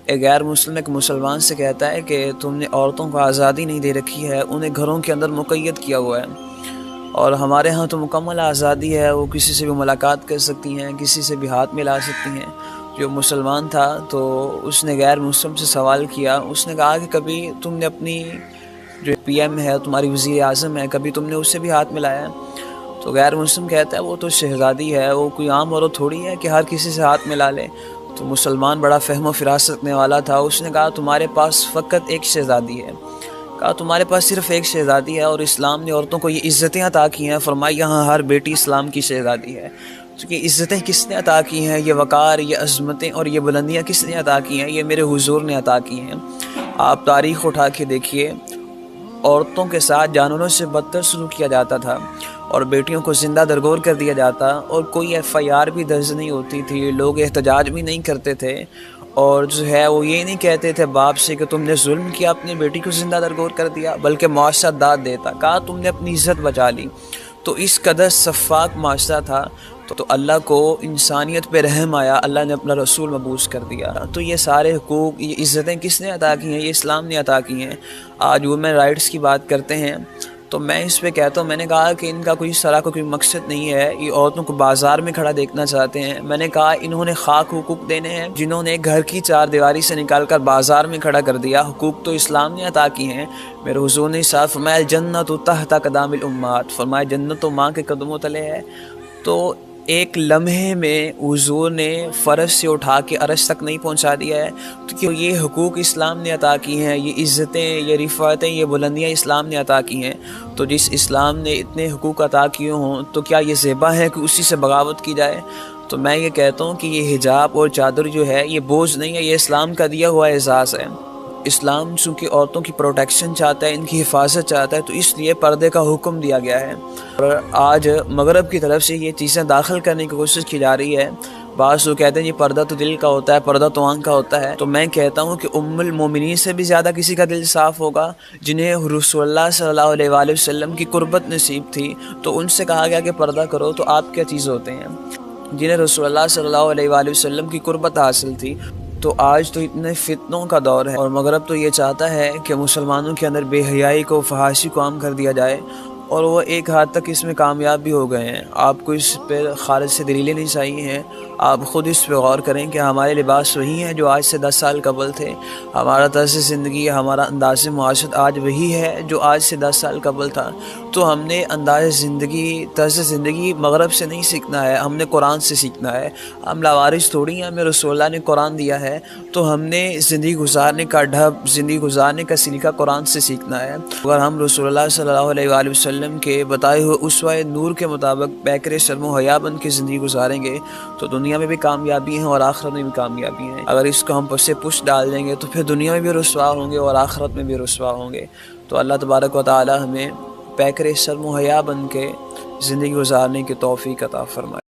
ایک غیر مسلم ایک مسلمان سے کہتا ہے کہ تم نے عورتوں کو آزادی نہیں دے رکھی ہے، انہیں گھروں کے اندر مقید کیا ہوا ہے، اور ہمارے ہاں تو مکمل آزادی ہے، وہ کسی سے بھی ملاقات کر سکتی ہیں، کسی سے بھی ہاتھ ملا سکتی ہیں۔ جو مسلمان تھا تو اس نے غیر مسلم سے سوال کیا، اس نے کہا کہ کبھی تم نے اپنی جو پی ایم ہے، تمہاری وزیر اعظم ہے، کبھی تم نے اس سے بھی ہاتھ ملایا؟ تو غیر مسلم کہتا ہے وہ تو شہزادی ہے، وہ کوئی عام عورت تھوڑی ہے کہ ہر کسی سے ہاتھ ملا لے۔ تو مسلمان بڑا فہم و فراست رکھنے والا تھا، اس نے کہا تمہارے پاس فقط ایک شہزادی ہے، کہا تمہارے پاس صرف ایک شہزادی ہے، اور اسلام نے عورتوں کو یہ عزتیں عطا کی ہیں، فرمایا یہاں ہر بیٹی اسلام کی شہزادی ہے۔ تو یہ عزتیں کس نے عطا کی ہیں، یہ وقار، یہ عظمتیں اور یہ بلندیاں کس نے عطا کی ہیں؟ یہ میرے حضور نے عطا کی ہیں۔ آپ تاریخ اٹھا کے دیکھیے، عورتوں کے ساتھ جانوروں سے بدتر سلوک کیا جاتا تھا، اور بیٹیوں کو زندہ درگور کر دیا جاتا، اور کوئی ایف آئی آر بھی درج نہیں ہوتی تھی، لوگ احتجاج بھی نہیں کرتے تھے، اور جو ہے وہ یہ نہیں کہتے تھے باپ سے کہ تم نے ظلم کیا، اپنی بیٹی کو زندہ درگور کر دیا، بلکہ معاشرہ داد دیتا، کہا تم نے اپنی عزت بچا لی۔ تو اس قدر شفاق معاشرہ تھا، تو اللہ کو انسانیت پہ رحم آیا، اللہ نے اپنا رسول مبعوث کر دیا۔ تو یہ سارے حقوق، یہ عزتیں کس نے عطا کی ہیں؟ یہ اسلام نے عطا کی ہیں۔ آج وومن رائٹس کی بات کرتے ہیں تو میں اس پہ کہتا ہوں، میں نے کہا کہ ان کا کوئی اس طرح کا کوئی مقصد نہیں ہے، یہ عورتوں کو بازار میں کھڑا دیکھنا چاہتے ہیں۔ میں نے کہا انہوں نے خاک حقوق دینے ہیں، جنہوں نے گھر کی چار دیواری سے نکال کر بازار میں کھڑا کر دیا۔ حقوق تو اسلام نے عطا کی ہیں۔ میرے حضور نے صاف فرمایا جنت تحت اقدام الامہات، فرمایا جنت تو ماں کے قدموں تلے ہے۔ تو ایک لمحے میں حضور نے فرش سے اٹھا کے عرش تک نہیں پہنچا دیا ہے، تو یہ حقوق اسلام نے عطا کی ہیں، یہ عزتیں، یہ رفعتیں، یہ بلندیاں اسلام نے عطا کی ہیں۔ تو جس اسلام نے اتنے حقوق عطا کیے ہوں تو کیا یہ زیبا ہے کہ اسی سے بغاوت کی جائے؟ تو میں یہ کہتا ہوں کہ یہ حجاب اور چادر جو ہے یہ بوجھ نہیں ہے، یہ اسلام کا دیا ہوا اعزاز ہے۔ اسلام چونکہ عورتوں کی پروٹیکشن چاہتا ہے، ان کی حفاظت چاہتا ہے، تو اس لیے پردے کا حکم دیا گیا ہے۔ اور آج مغرب کی طرف سے یہ چیزیں داخل کرنے کی کوشش کی جا رہی ہے۔ بعض لوگ کہتے ہیں یہ پردہ تو دل کا ہوتا ہے، پردہ تو آنکھ کا ہوتا ہے۔ تو میں کہتا ہوں کہ ام المومنین سے بھی زیادہ کسی کا دل صاف ہوگا، جنہیں رسول اللہ صلی اللہ علیہ وآلہ وسلم کی قربت نصیب تھی، تو ان سے کہا گیا کہ پردہ کرو، تو آپ کیا چیز ہوتے ہیں؟ جنہیں رسول اللہ صلی اللہ علیہ وآلہ وسلم کی قربت حاصل تھی۔ تو آج تو اتنے فتنوں کا دور ہے، اور مغرب تو یہ چاہتا ہے کہ مسلمانوں کے اندر بے حیائی کو، فحاشی کو عام کر دیا جائے، اور وہ ایک حد تک اس میں کامیاب بھی ہو گئے ہیں۔ آپ کو اس پہ خارج سے دلیلیں نہیں چاہیے ہیں، آپ خود اس پہ غور کریں کہ ہمارے لباس وہی ہیں جو آج سے 10 سال قبل تھے، ہمارا طرز زندگی، ہمارا انداز معاشرت آج وہی ہے جو آج سے 10 سال قبل تھا۔ تو ہم نے انداز زندگی، طرز زندگی مغرب سے نہیں سیکھنا ہے، ہم نے قرآن سے سیکھنا ہے۔ ہم لاوارث تھوڑی ہیں، ہمیں رسول اللہ نے قرآن دیا ہے، تو ہم نے زندگی گزارنے کا ڈھب، زندگی گزارنے کا سلیقہ قرآن سے سیکھنا ہے۔ اگر ہم رسول اللہ صلی اللہ علیہ وآلہ وسلم کے بتائے ہوئے اسوہ نور کے مطابق پیکر شرم و حیا بن کے زندگی گزاریں گے تو دنیا میں بھی کامیابی ہیں اور آخرت میں بھی کامیابی ہیں۔ اگر اس کو ہم پسے پش ڈال دیں گے تو پھر دنیا میں بھی رسوا ہوں گے اور آخرت میں بھی رسوا ہوں گے۔ تو اللہ تبارک و تعالی ہمیں پیکر شرم و حیا بن کے زندگی گزارنے کی توفیق عطا فرمائے۔